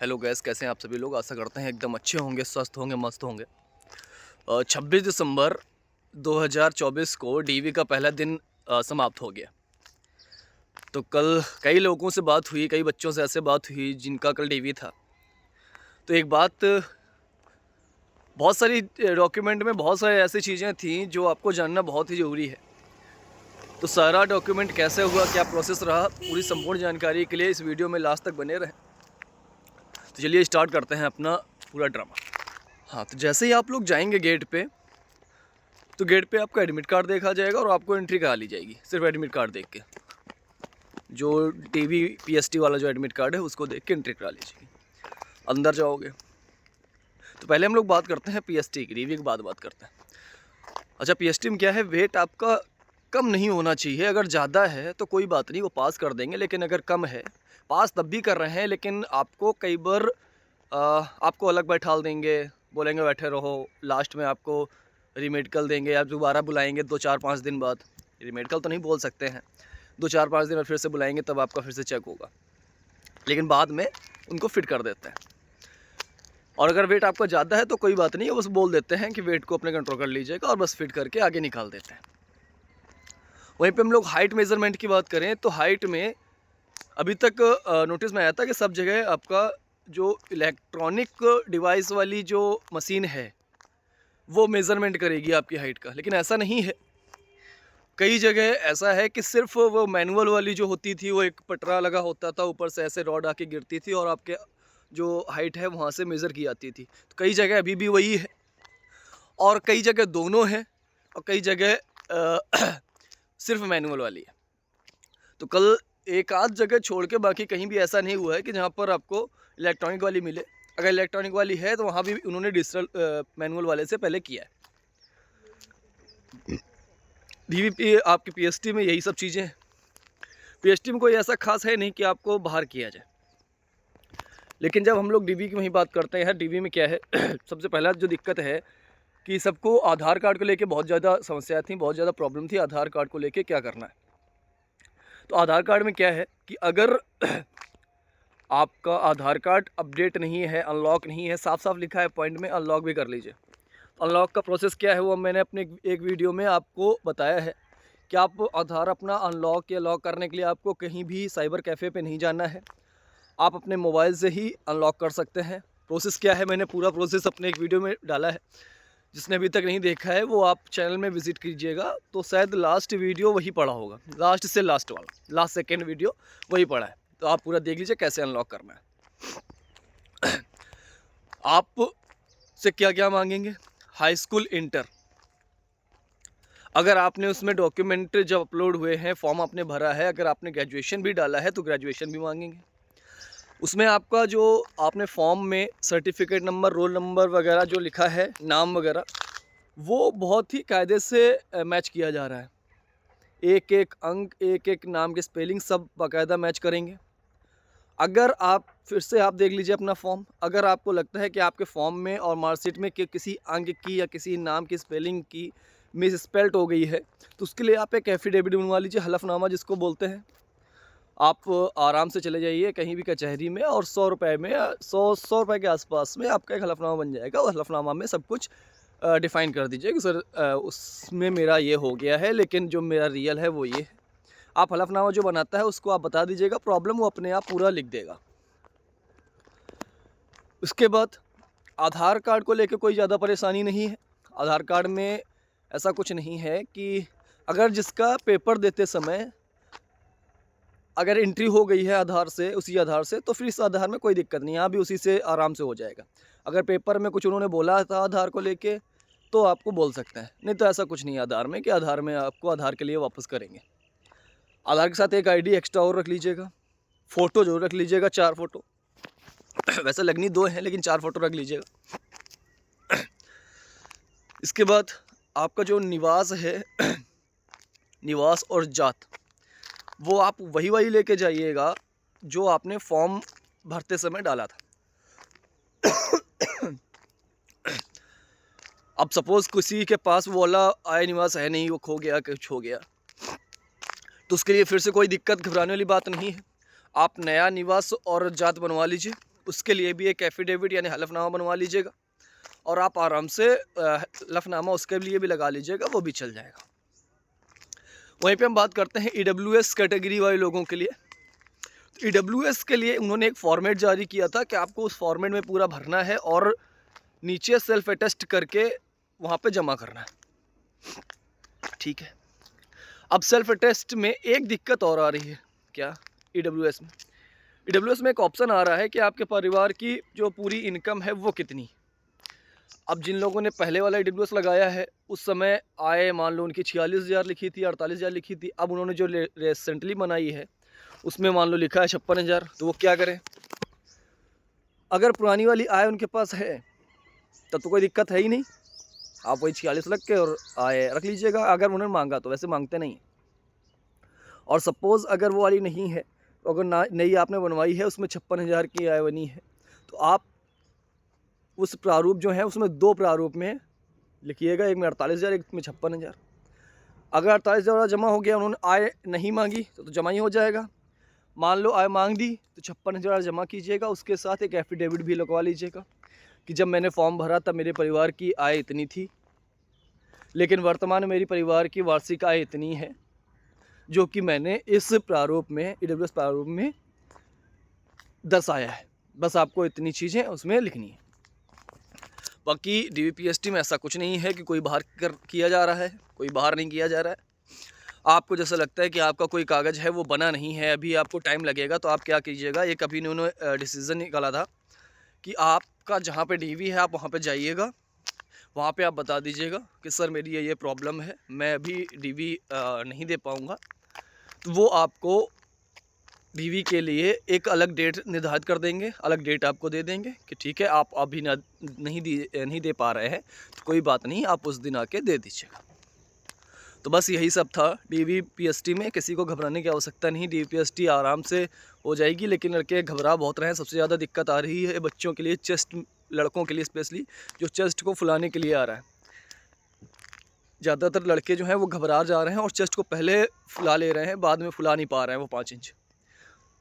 Hello guys, कैसे हैं आप सभी लोग। आशा करते हैं एकदम अच्छे होंगे, स्वस्थ होंगे, मस्त होंगे। 26 दिसंबर 2024 को डीवी का पहला दिन समाप्त हो गया। तो कल कई लोगों से बात हुई, कई बच्चों से ऐसे बात हुई जिनका कल डीवी था। तो एक बात, बहुत सारी डॉक्यूमेंट में बहुत सारी ऐसी चीज़ें थी जो आपको जानना बहुत ही ज़रूरी है। तो सारा डॉक्यूमेंट कैसे हुआ, क्या प्रोसेस रहा, पूरी संपूर्ण जानकारी के लिए इस वीडियो में लास्ट तक बने रहें। तो चलिए स्टार्ट करते हैं अपना पूरा ड्रामा। हाँ, तो जैसे ही आप लोग जाएंगे गेट पे, तो गेट पे आपका एडमिट कार्ड देखा जाएगा और आपको एंट्री करा ली जाएगी सिर्फ एडमिट कार्ड देख के। जो टीवी पीएसटी वाला जो एडमिट कार्ड है उसको देख के एंट्री करा ली जाएगी। अंदर जाओगे तो पहले हम लोग बात करते हैं पीएसटी की, टीवी के बाद बात करते हैं। अच्छा, पीएसटी में क्या है, वेट आपका कम नहीं होना चाहिए। अगर ज़्यादा है तो कोई बात नहीं, वो पास कर देंगे। लेकिन अगर कम है, पास तब भी कर रहे हैं लेकिन आपको कई बार आपको अलग बैठाल देंगे, बोलेंगे बैठे रहो। लास्ट में आपको रीमेडिकल देंगे या दोबारा बुलाएंगे 2-4-5 दिन बाद। रीमेडिकल तो नहीं बोल सकते हैं, 2-4-5 दिन बाद फिर से बुलाएंगे, तब आपका फिर से चेक होगा। लेकिन बाद में उनको फिट कर देते हैं। और अगर वेट आपका ज़्यादा है तो कोई बात नहीं है, बस बोल देते हैं कि वेट को अपने कंट्रोल कर लीजिएगा और बस फिट करके आगे निकाल देते हैं। वहीं पे हम लोग हाइट मेज़रमेंट की बात करें तो हाइट में अभी तक नोटिस में आया था कि सब जगह आपका जो इलेक्ट्रॉनिक डिवाइस वाली जो मशीन है वो मेज़रमेंट करेगी आपकी हाइट का, लेकिन ऐसा नहीं है। कई जगह ऐसा है कि सिर्फ वो मैनुअल वाली जो होती थी, वो एक पटरा लगा होता था, ऊपर से ऐसे रॉड आके गिरती थी और आपके जो हाइट है वहाँ से मेज़र की जाती थी। तो कई जगह अभी भी वही है और कई जगह दोनों है और कई जगह सिर्फ मैनुअल वाली है। तो कल एक आध जगह छोड़ के बाकी कहीं भी ऐसा नहीं हुआ है कि जहाँ पर आपको इलेक्ट्रॉनिक वाली मिले। अगर इलेक्ट्रॉनिक वाली है तो वहाँ भी उन्होंने डिजिटल मैनुअल वाले से पहले किया है। डीवीपी आपकी पीएसटी में यही सब चीज़ें हैं। पीएसटी में कोई ऐसा खास है नहीं कि आपको बाहर किया जाए। लेकिन जब हम लोग डीवी की वहीं बात करते हैं, डीवी में क्या है सबसे पहला जो दिक्कत है कि सबको आधार कार्ड को लेके बहुत ज़्यादा समस्या थी, बहुत ज़्यादा प्रॉब्लम थी आधार कार्ड को लेके क्या करना है। तो आधार कार्ड में क्या है कि अगर आपका आधार कार्ड अपडेट नहीं है, अनलॉक नहीं है, साफ साफ लिखा है पॉइंट में अनलॉक भी कर लीजिए। अनलॉक का प्रोसेस क्या है वो मैंने अपने एक वीडियो में आपको बताया है कि आप आधार अपना अनलॉक या लॉक करने के लिए आपको कहीं भी साइबर कैफ़े पे नहीं जाना है, आप अपने मोबाइल से ही अनलॉक कर सकते हैं। प्रोसेस क्या है, मैंने पूरा प्रोसेस अपने एक वीडियो में डाला है। जिसने अभी तक नहीं देखा है वो आप चैनल में विज़िट कीजिएगा, तो शायद लास्ट वीडियो वही पड़ा होगा, लास्ट से लास्ट वाला, लास्ट सेकेंड वीडियो वही पड़ा है। तो आप पूरा देख लीजिए कैसे अनलॉक करना है। आप से क्या क्या मांगेंगे, हाई स्कूल, इंटर। अगर आपने उसमें डॉक्यूमेंट जब अपलोड हुए हैं, फॉर्म आपने भरा है, अगर आपने ग्रेजुएशन भी डाला है तो ग्रेजुएशन भी मांगेंगे। उसमें आपका जो आपने फॉर्म में सर्टिफिकेट नंबर, रोल नंबर वगैरह जो लिखा है, नाम वगैरह, वो बहुत ही कायदे से मैच किया जा रहा है। एक एक अंक, एक एक नाम के स्पेलिंग सब बाकायदा मैच करेंगे। अगर आप फिर से आप देख लीजिए अपना फॉर्म, अगर आपको लगता है कि आपके फॉर्म में और मार्कशीट में कि किसी अंक की या किसी नाम की स्पेलिंग की मिस स्पेल्ट हो गई है, तो उसके लिए आप एक एफिडेविट बनवा लीजिए, हलफनामा जिसको बोलते हैं। आप आराम से चले जाइए कहीं भी कचहरी में और 100 रुपये में, 100 रुपये के आसपास में आपका एक हलफनामा बन जाएगा। और हलफनामा में सब कुछ डिफ़ाइन कर दीजिए कि सर उसमें मेरा ये हो गया है, लेकिन जो मेरा रियल है वो ये है। आप हलफनामा जो बनाता है उसको आप बता दीजिएगा, प्रॉब्लम वो अपने आप पूरा लिख देगा। उसके बाद आधार कार्ड को लेकर कोई ज़्यादा परेशानी नहीं है। आधार कार्ड में ऐसा कुछ नहीं है कि अगर जिसका पेपर देते समय अगर एंट्री हो गई है आधार से, उसी आधार से, तो फिर इस आधार में कोई दिक्कत नहीं है, यहाँ भी उसी से आराम से हो जाएगा। अगर पेपर में कुछ उन्होंने बोला था आधार को लेके तो आपको बोल सकते हैं, नहीं तो ऐसा कुछ नहीं है आधार में कि आधार में आपको आधार के लिए वापस करेंगे। आधार के साथ एक आईडी एक्स्ट्रा और रख लीजिएगा, फ़ोटो जरूर रख लीजिएगा, 4 फ़ोटो। वैसे लगनी 2 हैं लेकिन 4 फ़ोटो रख लीजिएगा। इसके बाद आपका जो निवास है निवास और जात, वो आप वही लेके जाइएगा जो आपने फॉर्म भरते समय डाला था। अब सपोज़ किसी के पास वो वाला आय निवास है नहीं, वो खो गया, कुछ हो गया, तो उसके लिए फिर से कोई दिक्कत, घबराने वाली बात नहीं है। आप नया निवास और जात बनवा लीजिए उसके लिए भी एक एफिडेविट यानी हलफनामा बनवा लीजिएगा, और आप आराम से हलफनामा उसके लिए भी लगा लीजिएगा, वो भी चल जाएगा। वहीं पे हम बात करते हैं EWS कैटेगरी वाले लोगों के लिए। EWS के लिए उन्होंने एक फॉर्मेट जारी किया था कि आपको उस फॉर्मेट में पूरा भरना है और नीचे सेल्फ अटेस्ट करके वहाँ पे जमा करना है। ठीक है, अब सेल्फ अटेस्ट में एक दिक्कत और आ रही है। क्या? EWS में एक ऑप्शन आ रहा है कि आपके परिवार की जो पूरी इनकम है वो कितनी। अब जिन लोगों ने पहले वाला EWS लगाया है उस समय आय मान लो उनकी 46,000 लिखी थी, 48,000 लिखी थी। अब उन्होंने जो रिसेंटली बनाई है उसमें मान लो लिखा है 56,000। तो वो क्या करें? अगर पुरानी वाली आय उनके पास है तब तो कोई दिक्कत है ही नहीं, आप वही 46 लग के और आय रख लीजिएगा अगर उन्होंने मांगा तो, वैसे मांगते नहीं। और सपोज़ अगर वो वाली नहीं है, तो अगर नई आपने बनवाई है उसमें 56,000 की आय बनी है, तो आप उस प्रारूप जो है उसमें 2 प्रारूप में लिखिएगा, एक में 48,000, एक में 56,000। अगर 48,000 जमा हो गया, उन्होंने आय नहीं मांगी तो जमा ही हो जाएगा। मान लो आय मांग दी तो 56,000 जमा कीजिएगा, उसके साथ एक एफिडेविट भी लगवा लीजिएगा कि जब मैंने फॉर्म भरा तब मेरे परिवार की आय इतनी थी, लेकिन वर्तमान में मेरी परिवार की वार्षिक आय इतनी है, जो कि मैंने इस प्रारूप में EWS प्रारूप में दर्शाया है। बस आपको इतनी चीज़ें उसमें लिखनी है। बाकी DVPST में ऐसा कुछ नहीं है कि कोई बाहर किया जा रहा है, कोई बाहर नहीं किया जा रहा है। आपको जैसा लगता है कि आपका कोई कागज़ है वो बना नहीं है, अभी आपको टाइम लगेगा, तो आप क्या कीजिएगा, एक अभी इन्होंने डिसीज़न निकाला था कि आपका जहाँ पे DV है आप वहाँ पे जाइएगा, वहाँ पे आप बता दीजिएगा कि सर मेरी ये प्रॉब्लम है, मैं अभी DV नहीं दे पाऊँगा। तो वो आपको DV के लिए एक अलग डेट निर्धारित कर देंगे, अलग डेट आपको दे देंगे कि ठीक है आप अभी नहीं दे पा रहे हैं तो कोई बात नहीं, आप उस दिन आके दे दीजिएगा। तो बस यही सब था DVPST में, किसी को घबराने की आवश्यकता नहीं, DVPST आराम से हो जाएगी। लेकिन लड़के घबरा बहुत रहे हैं, सबसे ज़्यादा दिक्कत आ रही है बच्चों के लिए, चेस्ट, लड़कों के लिए स्पेशली, जो चेस्ट को फुलाने के लिए आ रहा है। ज़्यादातर लड़के जो हैं वो घबरा जा रहे हैं और चेस्ट को पहले फुला ले रहे हैं, बाद में फुला नहीं पा रहे हैं वो 5 इंच।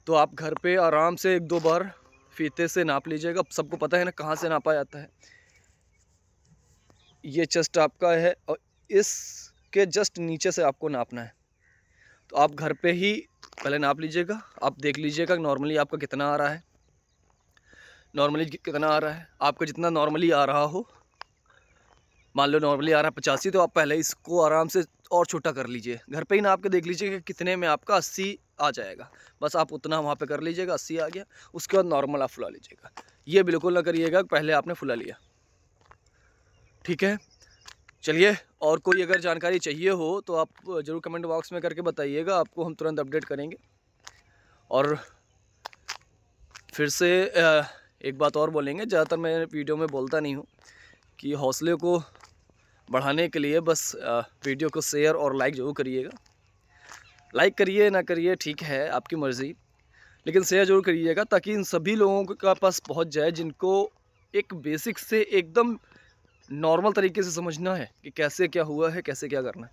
तो आप घर पे आराम से 1-2 बार फीते से नाप लीजिएगा, सबको पता है ना कहाँ से नापा जाता है। ये चेस्ट आपका है और इसके जस्ट नीचे से आपको नापना है, तो आप घर पे ही पहले नाप लीजिएगा। आप देख लीजिएगा नॉर्मली आपका कितना आ रहा है, नॉर्मली कितना आ रहा है। आपका जितना नॉर्मली आ रहा हो, मान लो नॉर्मली आ रहा है 85, तो आप पहले इसको आराम से और छोटा कर लीजिए, घर पे ही नाप के देख लीजिए कि कितने में आपका 80 आ जाएगा। बस आप उतना वहाँ पे कर लीजिएगा, 80 आ गया, उसके बाद नॉर्मल आप फुला लीजिएगा। ये बिल्कुल ना करिएगा पहले आपने फुला लिया, ठीक है। चलिए, और कोई अगर जानकारी चाहिए हो तो आप ज़रूर कमेंट बॉक्स में करके बताइएगा, आपको हम तुरंत अपडेट करेंगे। और फिर से एक बात और बोलेंगे, ज़्यादातर मैं वीडियो में बोलता नहीं हूँ, कि हौसले को बढ़ाने के लिए बस वीडियो को शेयर और लाइक ज़रूर करिएगा। लाइक करिए ना करिए ठीक है, आपकी मर्ज़ी, लेकिन शेयर ज़रूर करिएगा ताकि इन सभी लोगों के पास पहुंच जाए जिनको एक बेसिक से एकदम नॉर्मल तरीके से समझना है कि कैसे क्या हुआ है, कैसे क्या करना है।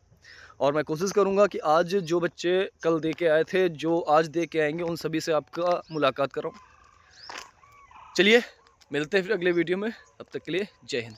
और मैं कोशिश करूंगा कि आज जो बच्चे कल दे के आए थे, जो आज दे के आएंगे, उन सभी से आपका मुलाकात कराऊँ। चलिए, मिलते हैं फिर अगले वीडियो में, तब तक के लिए जय हिंद।